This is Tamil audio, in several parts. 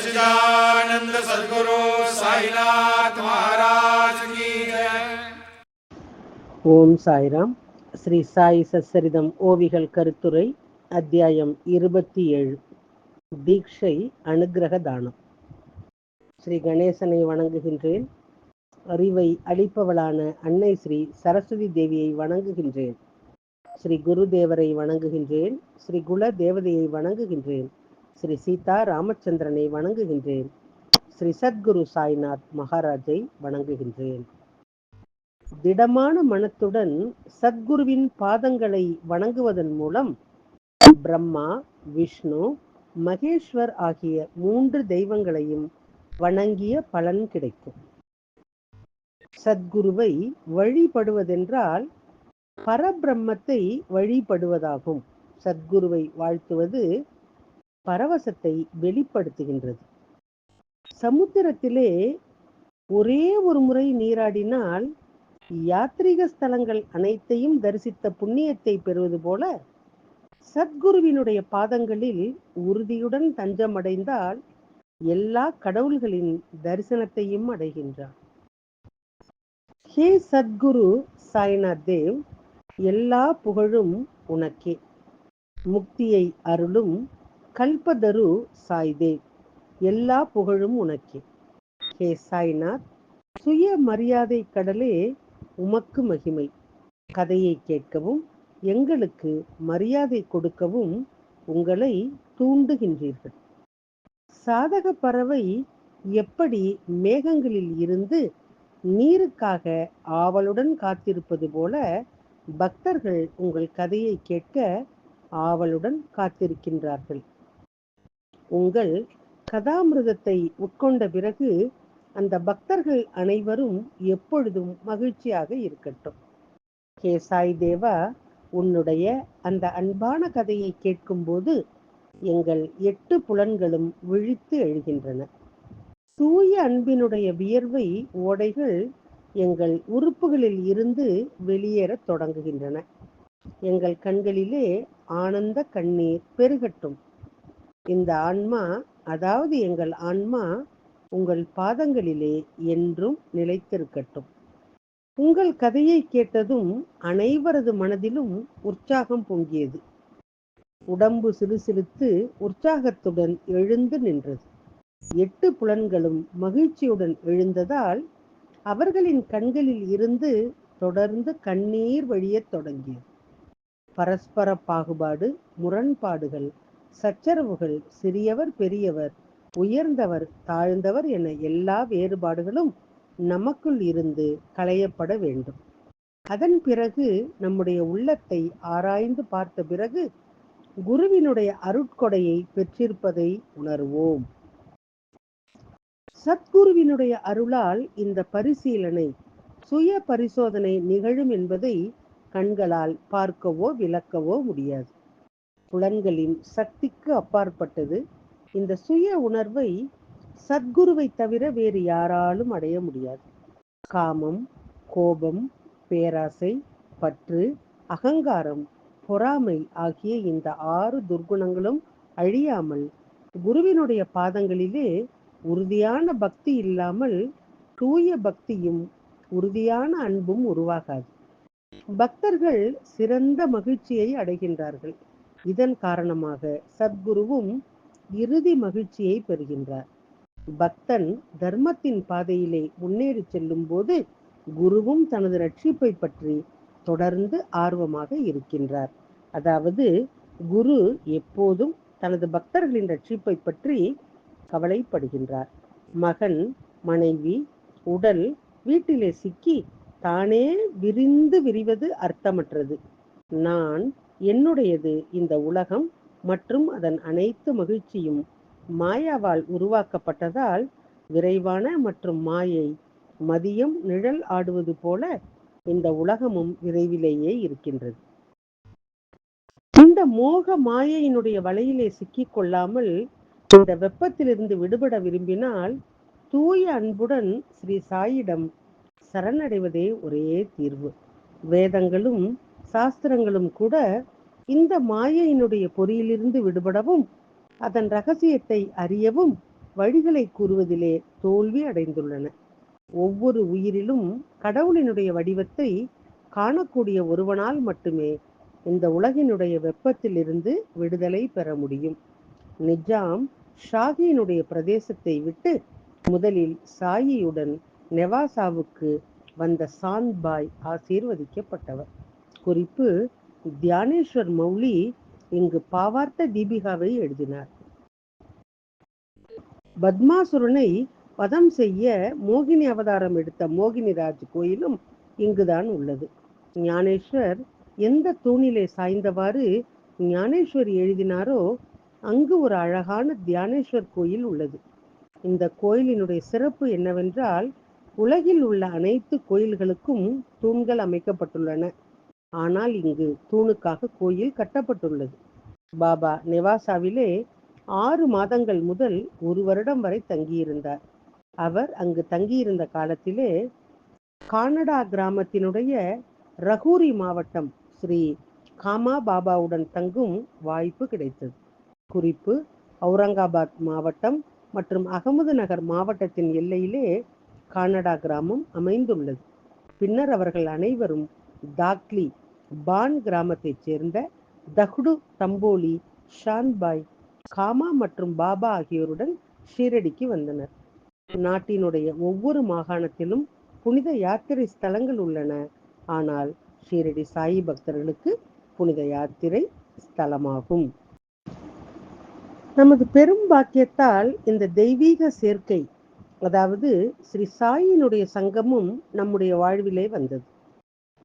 सच्चिदानंद सद्गुरु साईनाथ महाराज की जय. ஓம் சாய்ராம். ஸ்ரீ சாய் சச்சரிதம் ஓவிகள் கருத்துரை அத்தியாயம் 27. தீட்சை அனுக்கிரக தானம். ஸ்ரீ கணேசனை வணங்குகின்றேன். அறிவை அளிப்பவளான அன்னை ஸ்ரீ சரஸ்வதி தேவியை வணங்குகின்றேன். ஸ்ரீ குருதேவரை வணங்குகின்றேன். ஸ்ரீ குல தேவதையை வணங்குகின்றேன். ஸ்ரீ சீதா ராமச்சந்திரனை வணங்குகின்றேன். ஸ்ரீ சத்குரு சாய்நாத் மகாராஜை வணங்குகின்றேன். திடமான மனத்துடன் சத்குருவின் பாதங்களை வணங்குவதன் மூலம் பிரம்மா, விஷ்ணு, மகேஸ்வர் ஆகிய 3 தெய்வங்களையும் வணங்கிய பலன் கிடைக்கும். சத்குருவை வழிபடுவதென்றால் பரபிரம்மத்தை வழிபடுவதாகும். சத்குருவை வாழ்த்துவது பரவசத்தை வெளிப்படுத்துகின்றது. சமுத்திரத்திலே ஒரே ஒரு முறை நீராடினால் யாத்ரீக ஸ்தலங்கள் அனைத்தையும் தரிசித்த புண்ணியத்தை பெறுவது போல சத்குருவினுடைய பாதங்களில் உறுதியுடன் தஞ்சமடைந்தால் எல்லா கடவுள்களின் தரிசனத்தையும் அடைகின்றார். ஹே சத்குரு சாய்நாத் தேவ், எல்லா புகழும் உனக்கே. முக்தியை அருளும் கல்பதரு சாய்தேவ், எல்லா புகழும் உனக்கே. ஹே சாய்நாத், சுய மரியாதை கடலே உமக்கு மகிமை. கதையை கேட்கவும் எங்களுக்கு மரியாதை கொடுக்கவும் உங்களை தூண்டுகின்றீர்கள். சாதக பறவை எப்படி மேகங்களில் இருந்து நீருக்காக ஆவலுடன் காத்திருப்பது போல பக்தர்கள் உங்கள் கதையை கேட்க ஆவலுடன் காத்திருக்கின்றார்கள். உங்கள் கதாமிருதத்தை உட்கொண்ட பிறகு அந்த பக்தர்கள் அனைவரும் எப்பொழுதும் மகிழ்ச்சியாக இருக்கட்டும். ஹே சாய் தேவா, உன்னுடைய அந்த அன்பான கதையை கேட்கும்போது எங்கள் 8 புலன்களும் விழித்து எழுகின்றன. தூய அன்பினுடைய வியர்வை ஓடைகள் எங்கள் உறுப்புகளில் இருந்து வெளியேறத் தொடங்குகின்றன. எங்கள் கண்களிலே ஆனந்த கண்ணீர் பெருகட்டும். இந்த ஆன்மா, அதாவது எங்கள் ஆன்மா, உங்கள் பாதங்களிலே என்றும் நிலைத்திருக்கட்டும். உங்கள் கதையை கேட்டதும் அனைவரது மனதிலும் உற்சாகம் பொங்கியது. உடம்பு சிலுசிலுத்து உற்சாகத்துடன் எழுந்து நின்றது. 8 புலன்களும் மகிழ்ச்சியுடன் எழுந்ததால் அவர்களின் கண்களில் இருந்து தொடர்ந்து கண்ணீர் வழியத் தொடங்கியது. பரஸ்பர பாகுபாடு, முரண்பாடுகள், சச்சரவுகள், சிறியவர் பெரியவர், உயர்ந்தவர் தாழ்ந்தவர் என எல்லா வேறுபாடுகளும் நமக்குள் இருந்து களையப்பட வேண்டும். அதன் பிறகு நம்முடைய உள்ளத்தை ஆராய்ந்து பார்த்த பிறகு குருவினுடைய அருட்கொடையை பெற்றிருப்பதை உணர்வோம். சத்குருவினுடைய அருளால் இந்த பரிசீலனை, சுய பரிசோதனை நிகழும் என்பதை கண்களால் பார்க்கவோ விளக்கவோ முடியாது. புலன்களின் சக்திக்கு அப்பாற்பட்டது. இந்த சுய உணர்வை சத்குருவை தவிர வேறு யாராலும் அடைய முடியாது. காமம், கோபம், பேராசை, பற்று, அகங்காரம், பொறாமை ஆகிய இந்த 6 துர்குணங்களும் அழியாமல் குருவினுடைய பாதங்களிலே உறுதியான பக்தி இல்லாமல் தூய பக்தியும் உறுதியான அன்பும் உருவாகாது. பக்தர்கள் சிறந்த மகிழ்ச்சியை அடைகின்றார்கள். இதன் காரணமாக சத்குருவும் இறுதி மகிழ்ச்சியை பெறுகின்றார். பக்தன் தர்மத்தின் பாதையிலே முன்னேறி செல்லும் போது குருவும் தனது ரட்சிப்பை பற்றி தொடர்ந்து ஆர்வமாக இருக்கின்றார். அதாவது குரு எப்போதும் தனது பக்தர்களின் ரட்சிப்பை பற்றி கவலைப்படுகின்றார். மகன், மனைவி, உடல் வீட்டிலே சிக்கி தானே விரிவது அர்த்தமற்றது. நான், என்னுடையது, இந்த உலகம் மற்றும் அதன் அனைத்து மகிழ்ச்சியும் மாயாவால் உருவாக்கப்பட்டதால் விரைவான மற்றும் மாயை மதியம் நிழல் ஆடுவது போல இந்த உலகமும் விரைவிலேயே இருக்கின்றது. இந்த மோக மாயையினுடைய வலையிலே சிக்கிக் கொள்ளாமல் இந்த வெப்பத்திலிருந்து விடுபட விரும்பினால் தூய அன்புடன் ஸ்ரீ சாயிடம் சரணடைவதே ஒரே தீர்வு. வேதங்களும் சாஸ்திரங்களும் கூட இந்த மாயையினுடைய பொறியிலிருந்து விடுபடவும் அதன் ரகசியத்தை அறியவும் வழிகளை கூறுவதிலே தோல்வி அடைந்துள்ளன. ஒவ்வொரு உயிரிலும் கடவுளினுடைய வடிவத்தை காணக்கூடிய ஒருவனால் மட்டுமே இந்த உலகினுடைய வெப்பத்திலிருந்து விடுதலை பெற முடியும். நிஜாம் ஷாகியினுடைய பிரதேசத்தை விட்டு முதலில் சாயியுடன் நெவாசாவுக்கு வந்த சாந்த்பாய் ஆசீர்வதிக்கப்பட்டவர். குறிப்பு: தியானேஸ்வர் மௌலி இங்கு பாவார்த்த தீபிகாவை எழுதினார். பத்மாசுரனை வதம் செய்ய மோகினி அவதாரம் எடுத்த மோகினிராஜ் கோயிலும் இங்குதான் உள்ளது. ஞானேஸ்வர் எந்த தூணிலே சாய்ந்தவாறு ஞானேஸ்வரி எழுதினாரோ அங்கு ஒரு அழகான தியானேஸ்வர் கோயில் உள்ளது. இந்த கோயிலினுடைய சிறப்பு என்னவென்றால், உலகில் உள்ள அனைத்து கோயில்களுக்கும் தூண்கள் அமைக்கப்பட்டுள்ளன. ஆனால் இங்கு தூணுக்காக கோயில் கட்டப்பட்டுள்ளது. பாபா நெவாசாவிலே 6 மாதங்கள் முதல் 1 வருடம் வரை தங்கியிருந்தார். அவர் அங்கு தங்கியிருந்த காலத்திலே கானடா கிராமத்தினுடைய ரகூரி மாவட்டம் ஸ்ரீ காமா பாபாவுடன் தங்கும் வாய்ப்பு கிடைத்தது. குறிப்பு: அவுரங்காபாத் மாவட்டம் மற்றும் அகமது நகர் மாவட்டத்தின் எல்லையிலே கானடா கிராமம் அமைந்துள்ளது. பின்னர் அவர்கள் அனைவரும் தாக்லி பான் கிராமத்தைச் சேர்ந்த தஹ்டு தம்போலி, ஷான்பாய், காமா மற்றும் பாபா ஆகியோருடன் ஷீரடிக்கு வந்தனர். நாட்டினுடைய ஒவ்வொரு மாகாணத்திலும் புனித யாத்திரை ஸ்தலங்கள் உள்ளன. ஆனால் ஷீரடி சாயி பக்தர்களுக்கு புனித யாத்திரை ஸ்தலமாகும். நமது பெரும் பாக்கியத்தால் இந்த தெய்வீக சேர்க்கை, அதாவது ஸ்ரீ சாயினுடைய சங்கமும் நம்முடைய வாழ்விலே வந்தது.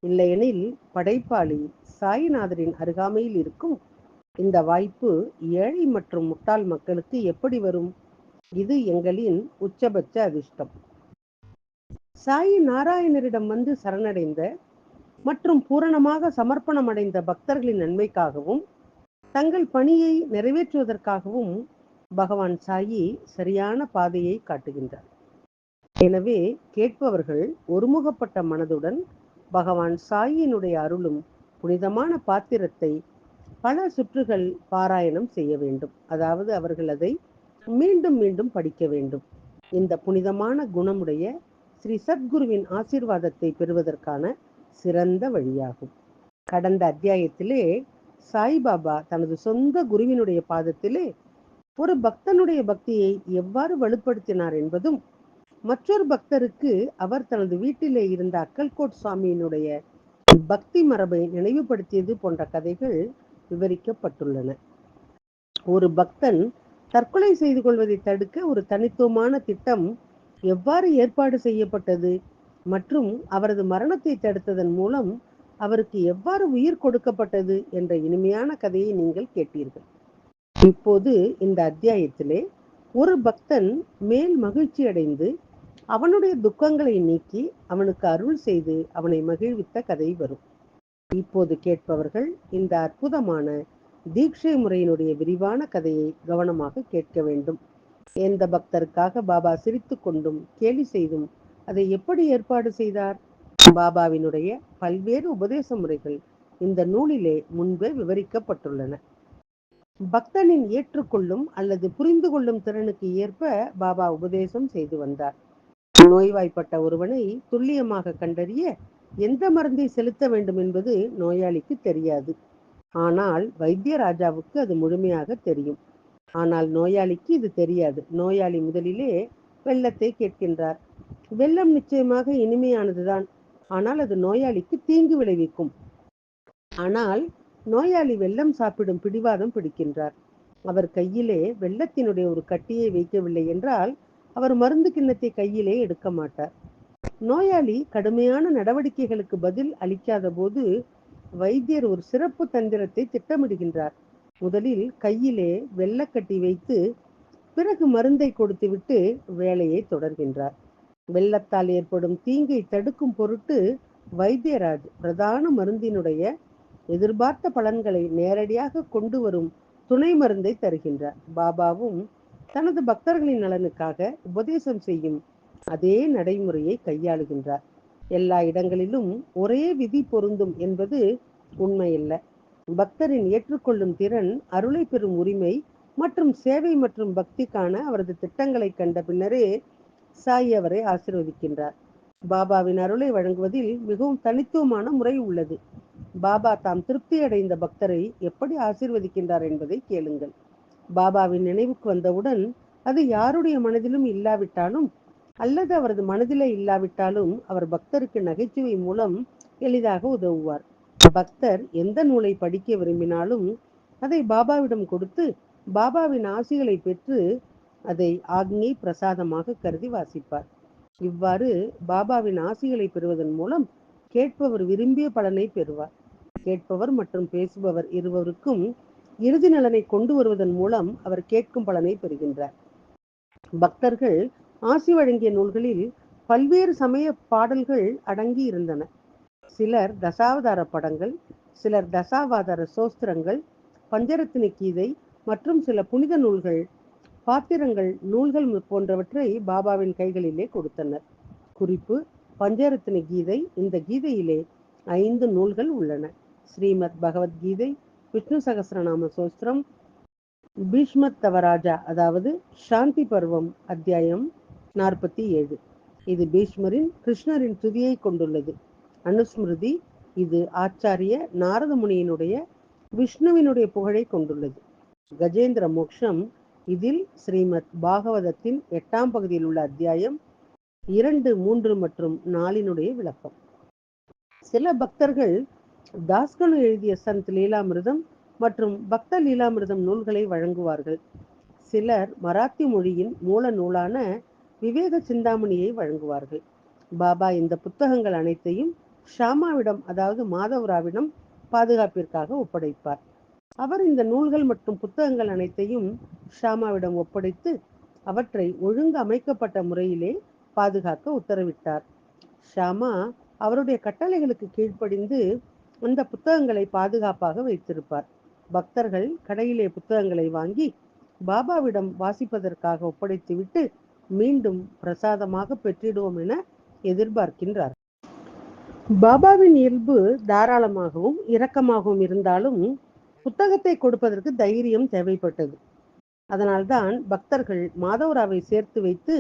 இல்லையெனில் படைப்பாளி சாயிநாதரின் அருகாமையில் இருக்கும் இந்த வாய்ப்பு ஏழை மற்றும் முட்டாள் மக்களுக்கு எப்படி வரும்? இது எங்களின் உச்சபட்ச அதிர்ஷ்டம். சாயி நாராயணரிடம் வந்து சரணடைந்த மற்றும் பூரணமாக சமர்ப்பணம் அடைந்த பக்தர்களின் நன்மைக்காகவும் தங்கள் பணியை நிறைவேற்றுவதற்காகவும் பகவான் சாயி சரியான பாதையை காட்டுகின்றார். எனவே கேட்பவர்கள் ஒருமுகப்பட்ட மனதுடன் பகவான் சாயினுடைய அருளும் புனிதமான பாத்திரத்தை பல சுற்றுகள் பாராயணம் செய்ய வேண்டும். அதாவது அவர்கள் அதை மீண்டும் மீண்டும் படிக்க வேண்டும். இந்த புனிதமான குணமுடைய ஸ்ரீ சத்குருவின் ஆசீர்வாதத்தை பெறுவதற்கான சிறந்த வழியாகும். கடந்த அத்தியாயத்திலே சாய்பாபா தனது சொந்த குருவினுடைய பாதத்திலே ஒரு பக்தனுடைய பக்தியை எவ்வாறு வலுப்படுத்தினார் என்பதும், மற்றொரு பக்தருக்கு அவர் தனது வீட்டிலே இருந்த அக்கல்கோட் சுவாமியினுடைய பக்தி மரபை நினைவுபடுத்தியது போன்ற கதைகள் விவரிக்கப்பட்டுள்ளன. ஒரு பக்தன் தற்கொலை செய்து கொள்வதை தடுக்க ஒரு தனித்துவமான திட்டம் எவ்வாறு ஏற்பாடு செய்யப்பட்டது மற்றும் அவரது மரணத்தை தடுத்ததன் மூலம் அவருக்கு எவ்வாறு உயிர் கொடுக்கப்பட்டது என்ற இனிமையான கதையை நீங்கள் கேட்டீர்கள். இப்போது இந்த அத்தியாயத்திலே ஒரு பக்தன் மேல் மகிழ்ச்சி அடைந்து அவனுடைய துக்கங்களை நீக்கி அவனுக்கு அருள் செய்து அவனை மகிழ்வித்த கதை வரும். இப்போது கேட்பவர்கள் இந்த அற்புதமான தீட்சை முறையினுடைய விரிவான கதையை கவனமாக கேட்க வேண்டும். எந்த பக்தருக்காக பாபா சிரித்து கொண்டும் கேலி செய்தும் அதை எப்படி ஏற்பாடு செய்தார்? பாபாவினுடைய பல்வேறு உபதேச முறைகள் இந்த நூலிலே முன்பே விவரிக்கப்பட்டுள்ளன. பக்தனின் ஏற்றுக்கொள்ளும் அல்லது புரிந்து கொள்ளும் திறனுக்கு ஏற்ப பாபா உபதேசம் செய்து வந்தார். நோய்வாய்ப்பட்ட ஒருவனை துல்லியமாக கண்டறிய எந்த மருந்தை செலுத்த வேண்டும் என்பது நோயாளிக்கு தெரியாது. ஆனால் வைத்தியராஜாவுக்கு அது முழுமையாக தெரியும். ஆனால் நோயாளிக்கு இது தெரியாது. நோயாளி முதலிலே வெல்லத்தை கேட்கின்றார். வெல்லம் நிச்சயமாக இனிமையானதுதான், ஆனால் அது நோயாளிக்கு தீங்கு விளைவிக்கும். ஆனால் நோயாளி வெல்லம் சாப்பிடும் பிடிவாதம் பிடிக்கின்றார். அவர் கையிலே வெல்லத்தினுடைய ஒரு கட்டியை வைக்கவில்லை என்றால் அவர் மருந்து கிண்ணத்தை கையிலே எடுக்க மாட்டார். நோயாளி கடுமையான நடவடிக்கைகளுக்கு பதில் அளிக்காத போது வைத்தியர் ஒரு சிறப்பு தந்திரத்தை திட்டமிடுகின்றார். முதலில் கையிலே வெல்லக்கட்டி வைத்து பிறகு மருந்தை கொடுத்துவிட்டு வேலையை தொடர்கின்றார். வெல்லத்தால் ஏற்படும் தீங்கை தடுக்கும் பொருட்டு வைத்தியராஜ் பிரதான மருந்தினுடைய எதிர்பார்த்த பலன்களை நேரடியாக கொண்டு வரும் துணை மருந்தை தருகின்றார். பாபாவும் தனது பக்தர்களின் நலனுக்காக உபதேசம் செய்யும் அதே நடைமுறையை கையாளுகின்றார். எல்லா இடங்களிலும் ஒரே விதி பொருந்தும் என்பது உண்மையல்ல. பக்தரின் ஏற்றுக்கொள்ளும் திறன், அருளை பெறும் உரிமை மற்றும் சேவை மற்றும் பக்திக்கான அவரது திட்டங்களை கண்ட பின்னரே சாய் அவரை ஆசீர்வதிக்கின்றார். பாபாவின் அருளை வழங்குவதில் மிகவும் தனித்துவமான முறை உள்ளது. பாபா தாம் திருப்தி அடைந்த பக்தரை எப்படி ஆசீர்வதிக்கின்றார் என்பதை கேளுங்கள். பாபாவின் நினைவுக்கு வந்தவுடன் அது யாருடைய மனதிலும் இல்லாவிட்டாலும் அல்லது அவரது மனதிலே இல்லாவிட்டாலும் அவர் பக்தருக்கு நகைச்சுவை மூலம் எளிதாக உதவுவார். பக்தர் எந்த நூலை படிக்க விரும்பினாலும் அதை பாபாவிடம் கொடுத்து பாபாவின் ஆசிகளை பெற்று அதை ஆக்ஞை பிரசாதமாக கருதி வாசிப்பார். இவ்வாறு பாபாவின் ஆசிகளை பெறுவதன் மூலம் கேட்பவர் விரும்பிய பலனை பெறுவார். கேட்பவர் மற்றும் பேசுபவர் இருவருக்கும் இறுதி நலனை கொண்டு வருவதன் மூலம் அவர் கேட்கும் பலனை பெறுகின்றார். பக்தர்கள் ஆசி வழங்கிய நூல்களில் பல்வேறு சமய பாடல்கள் அடங்கி இருந்தன. சிலர் தசாவதார படங்கள், சிலர் தசாவதார சோஸ்திரங்கள், பஞ்சரத்தின கீதை மற்றும் சில புனித நூல்கள், பாத்திரங்கள், நூல்கள் போன்றவற்றை பாபாவின் கைகளிலே கொடுத்தனர். குறிப்பு: பஞ்சரத்தின கீதை. இந்த கீதையிலே 5 நூல்கள் உள்ளன. ஸ்ரீமத் பகவத்கீதை, விஷ்ணு சகஸ்ரநாம சோஸ்திரம், பீஷ்மத்தவராஜா அதாவது சாந்தி பருவம் அத்தியாயம் 47. இது பீஷ்மரின் கிருஷ்ணரின் துதியை கொண்டுள்ளது. அனுஸ்மிருதி இது ஆச்சாரிய நாரத முனியினுடைய விஷ்ணுவினுடைய புகழை கொண்டுள்ளது. கஜேந்திர மோக்ஷம் இதில் ஸ்ரீமத் பாகவதத்தின் 8ஆம் பகுதியில் உள்ள அத்தியாயம் 2, 3 மற்றும் 4 விளக்கம். சில பக்தர்கள் தாஸ்கனு எழுதிய சந்த் லீலாமிருதம் மற்றும் பக்த லீலாமிருதம் நூல்களை வழங்குவார்கள். சிலர் மராத்தி மொழியின் மூல நூலான விவேக சிந்தாமணியை வழங்குவார்கள். பாபா இந்த புத்தகங்கள் அனைத்தையும் ஷாமாவிடம் அதாவது மாதவராவிடம் பாதுகாப்பிற்காக ஒப்படைப்பார். அவர் இந்த நூல்கள் மற்றும் புத்தகங்கள் அனைத்தையும் ஷாமாவிடம் ஒப்படைத்து அவற்றை ஒழுங்கு அமைக்கப்பட்ட முறையிலே பாதுகாக்க உத்தரவிட்டார். ஷாமா அவருடைய கட்டளைகளுக்கு கீழ்ப்படிந்து அந்த புத்தகங்களை பாதுகாப்பாக வைத்திருப்பார். பக்தர்கள் கடையிலே புத்தகங்களை வாங்கி பாபாவிடம் வாசிப்பதற்காக ஒப்படைத்துவிட்டு மீண்டும் பிரசாதமாக பெற்றிடுவோம் என எதிர்பார்க்கின்றார். பாபாவின் இயல்பு தாராளமாகவும் இரக்கமாகவும் இருந்தாலும் புத்தகத்தை கொடுப்பதற்கு தைரியம் தேவைப்பட்டது. அதனால்தான் பக்தர்கள் மாதவராவை சேர்த்து வைத்து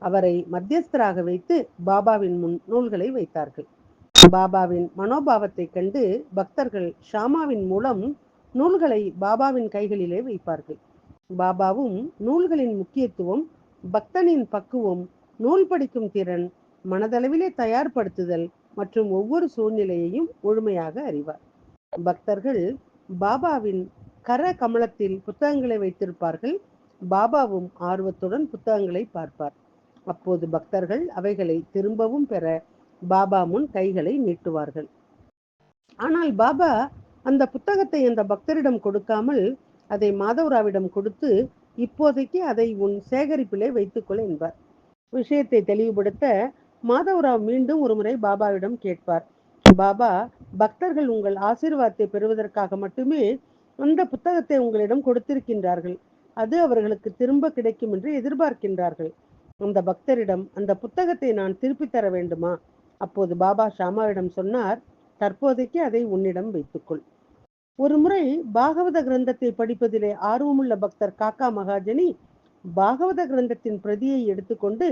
அவரை மத்தியஸ்தராக வைத்து பாபாவின் முன் நூல்களை வைத்தார்கள். பாபாவின் மனோபாவத்தை கண்டு பக்தர்கள் ஷாமாவின் மூலம் நூல்களை பாபாவின் கைகளிலே வைப்பார்கள். பாபாவும் நூல்களின் முக்கியத்துவம், பக்தனின் பக்குவம், நூல் படிக்கும் திறன், மனதளவிலே தயார்படுத்துதல் மற்றும் ஒவ்வொரு சூழ்நிலையையும் முழுமையாக அறிவார். பக்தர்கள் பாபாவின் கர கமலத்தில் புத்தகங்களை வைத்திருப்பார்கள். பாபாவும் ஆர்வத்துடன் புத்தகங்களை பார்ப்பார். அப்போது பக்தர்கள் அவைகளை திரும்பவும் பெற பாபா முன் கைகளை நீட்டுவார்கள். ஆனால் பாபா அந்த புத்தகத்தை அந்த பக்தரிடம் கொடுக்காமல் அதை மாதவராவிடம் கொடுத்து இப்போதைக்கு அதை உன் சேகரிப்பிலே வைத்துக்கொள் என்பார். விஷயத்தை தெளிவுபடுத்த மாதவராவ் மீண்டும் ஒருமுறை பாபாவிடம் கேட்பார். பாபா, பக்தர்கள் உங்கள் ஆசீர்வாதத்தை பெறுவதற்காக மட்டுமே அந்த புத்தகத்தை உங்களிடம் கொடுத்திருக்கின்றார்கள். அது அவர்களுக்கு திரும்ப கிடைக்கும் என்று எதிர்பார்க்கின்றார்கள். அந்த பக்தரிடம் அந்த புத்தகத்தை நான் திருப்பி தர வேண்டுமா? அப்போது பாபா ஷாமாவிடம் சொன்னார், தற்போதைக்கு அதை உன்னிடம் வைத்துக்கொள். ஒரு முறை பாகவத கிரந்தத்தை படிப்பதிலே ஆர்வமுள்ள பக்தர் காக்கா மகாஜனி பாகவத கிரந்தத்தின் பிரதியை எடுத்துக்கொண்டு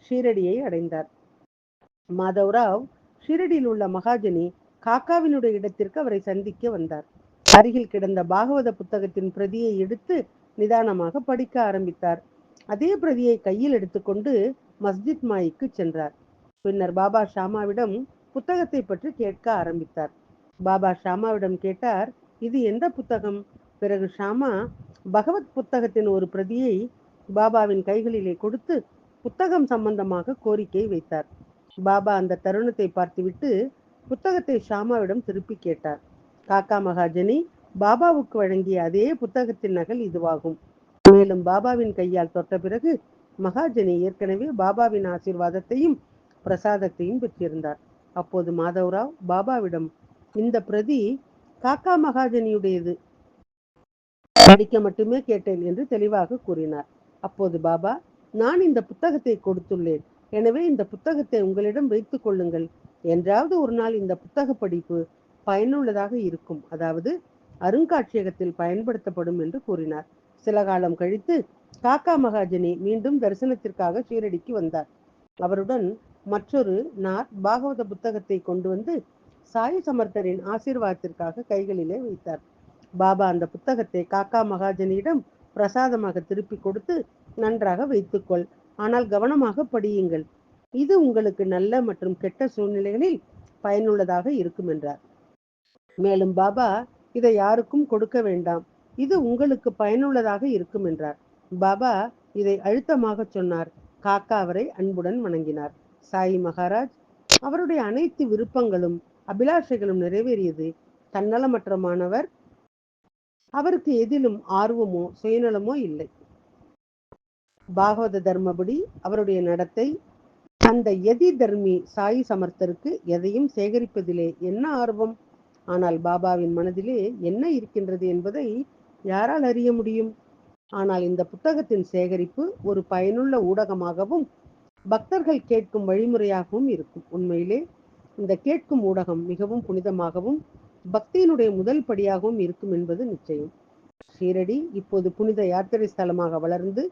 ஷீரடியை அடைந்தார். மாதவராவ் ஷீரடியில் உள்ள மகாஜனி காக்காவினுடைய இடத்திற்கு அவரை சந்திக்க வந்தார். அருகில் கிடந்த பாகவத புத்தகத்தின் பிரதியை எடுத்து நிதானமாக படிக்க ஆரம்பித்தார். அதே பிரதியை கையில் எடுத்துக்கொண்டு மஸ்ஜித் மாய்க்கு சென்றார். பின்னர் பாபா ஷாமாவிடம் புத்தகத்தை பற்றி கேட்க ஆரம்பித்தார். பாபா ஷாமாவிடம் கேட்டார், இது எந்த புத்தகம்? பிறகு ஷாமா பகவத் புத்தகத்தின் ஒரு பிரதியை பாபாவின் கைகளிலே கொடுத்து புத்தகம் சம்பந்தமாக கோரிக்கை வைத்தார். பாபா அந்த தருணத்தை பார்த்துவிட்டு புத்தகத்தை ஷாமாவிடம் திருப்பி கேட்டார். காக்கா மகாஜனி பாபாவுக்கு வழங்கிய அதே புத்தகத்தின் நகல் இதுவாகும். மேலும் பாபாவின் கையால் தொட்ட பிறகு மகாஜனி ஏற்கனவே பாபாவின் ஆசீர்வாதத்தையும் பிரசாதத்தையும் பெற்றிருந்தார். அப்போது மாதவராவ் பாபாவிடம், இந்த பிரதி காக்கா மகாஜனியுடையது, படிக்க மட்டுமே கேட்டேன் என்று தெளிவாக கூறினார். அப்போது பாபா, நான் இந்த புத்தகத்தை கொடுத்துள்ளேன், எனவே இந்த புத்தகத்தை உங்களிடம் வைத்துக் கொள்ளுங்கள். என்றாவது ஒரு நாள் இந்த புத்தக படிப்பு பயனுள்ளதாக இருக்கும், அதாவது அருங்காட்சியகத்தில் பயன்படுத்தப்படும் என்று கூறினார். சில காலம் கழித்து காக்கா மகாஜனி மீண்டும் தரிசனத்திற்காக ஷீரடிக்கு வந்தார். அவருடன் மற்றொரு நார் பாகவத புத்தகத்தை கொண்டு வந்து சாய் சமர்த்தரின் ஆசீர்வாதத்திற்காக கைகளிலே வைத்தார். பாபா அந்த புத்தகத்தை காக்கா மகாஜனியிடம் பிரசாதமாக திருப்பி கொடுத்து, நன்றாக வைத்துக்கொள், ஆனால் கவனமாக படியுங்கள், இது உங்களுக்கு நல்ல மற்றும் கெட்ட சூழ்நிலைகளில் பயனுள்ளதாக இருக்கும் என்றார். மேலும் பாபா, இதை யாருக்கும் கொடுக்க வேண்டாம், இது உங்களுக்கு பயனுள்ளதாக இருக்கும் என்றார். பாபா இதை அழுத்தமாக சொன்னார். காக்கா அவரை அன்புடன் வணங்கினார். சாயி மகாராஜ் அவருடைய அனைத்து விருப்பங்களும் அபிலாஷைகளும் நிறைவேறியது. தன்னலமற்ற மாணவர், அவருக்கு எதிலும் ஆர்வமோ சுயநலமோ இல்லை. பாகவத தர்மபடி அவருடைய நடத்தை. அந்த யதி தர்மி சாயி சமர்த்தருக்கு எதையும் சேகரிப்பதிலே என்ன ஆர்வம்? ஆனால் பாபாவின் மனதிலே என்ன இருக்கின்றது என்பதை யாரால் அறிய முடியும்? ஆனால் இந்த புத்தகத்தின் சேகரிப்பு ஒரு பயனுள்ள ஊடகமாகவும் பக்தர்கள் கேட்கும் வழிமுறையாகவும் இருக்கும். உண்மையிலே இந்த கேட்கும் ஊடகம் மிகவும் புனிதமாகவும் பக்தியினுடைய முதல் படியாகவும் இருக்கும் என்பது நிச்சயம். ஷீரடி இப்போது புனித யாத்திரை ஸ்தலமாக வளர்ந்து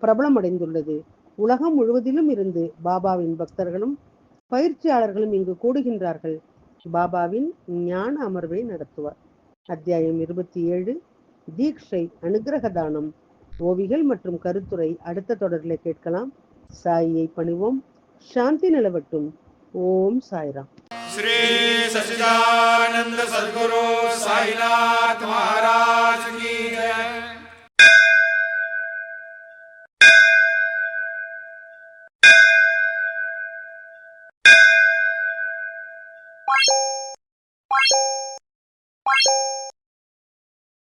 பிரபலமடைந்துள்ளது. உலகம் முழுவதிலும் இருந்து பாபாவின் பக்தர்களும் பயிற்சியாளர்களும் இங்கு கூடுகின்றார்கள். பாபாவின் ஞான அமர்வை நடத்துவார். அத்தியாயம் 27, தீக்ஷை அனுகிரக தானம், ஓவிகள் மற்றும் கருத்துரை அடுத்த தொடரில் கேட்கலாம். சாயியை பணிவோம். சாந்தி நிலவட்டும். ஓம் சாய்ராம். श्री सच्चिदानंद सद्गुरु साईनाथ महाराज की जय।